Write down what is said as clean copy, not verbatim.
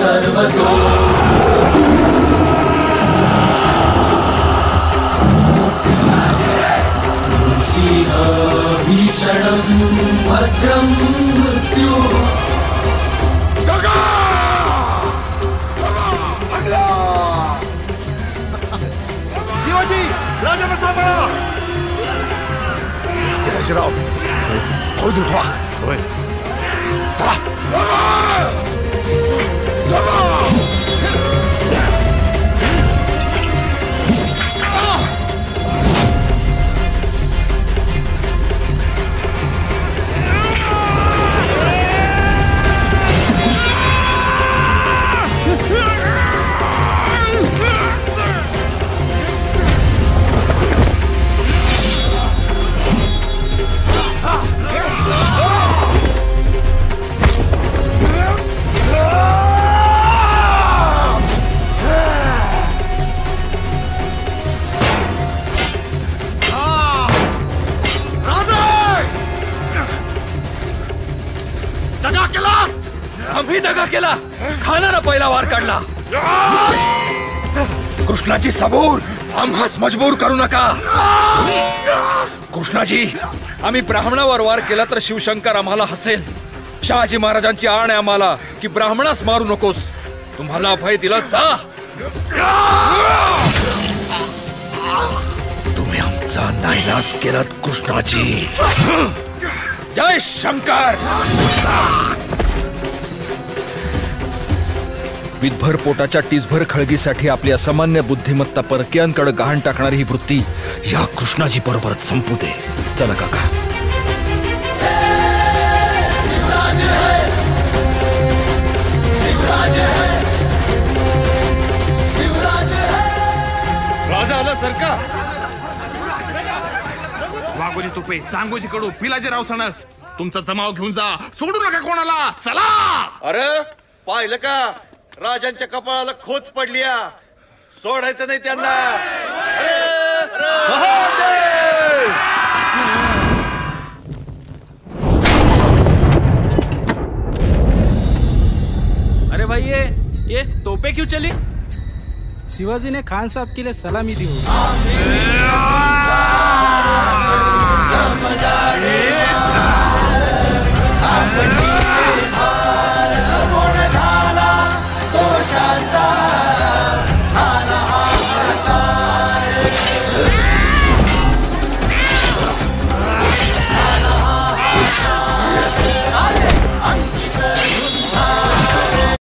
सर्वतो सिंह भीषणं भद्रं मृत्यु शिवाजी राजांना सांभाळा. राव फौज उठवा. चला. आम्ही दगा केला. खानाला पहिला वार काढला. कृष्णाजी सबूर, आम्हास मजबूर करू नका. कृष्णाजी, आम्ही ब्राह्मणावर वार केला तर शिवशंकर आम्हाला हसेल. शहाजी महाराजांची आण आहे आम्हाला की ब्राह्मणास मारू नकोस. तुम्हाला भय दिला जा. तुम्ही आमचा नाईलाज केलात कृष्णाजी. जय शंकर. विधभर पोटाच्या टीसभर खळगीसाठी आपली असामान्य बुद्धिमत्ता परकीयांकडे गहाण टाकणारी ही वृत्ती या कृष्णाजी बरोबरच संपू दे. चला काका. राजा आला सरका. वाघोजी तुपे, चांगोजी कडू, पिलाजीराव सणस, तुमचा जमाव घेऊन जा. सोडू नका कोणाला. चला. अरे पाहिलं का, राजांच्या कपाळाला खोच पडली. सोडायचं नाही त्यांना. अरे भाई ये तोपे क्यों चली? शिवाजी ने खान साहब के लिए सलामी दी होगी.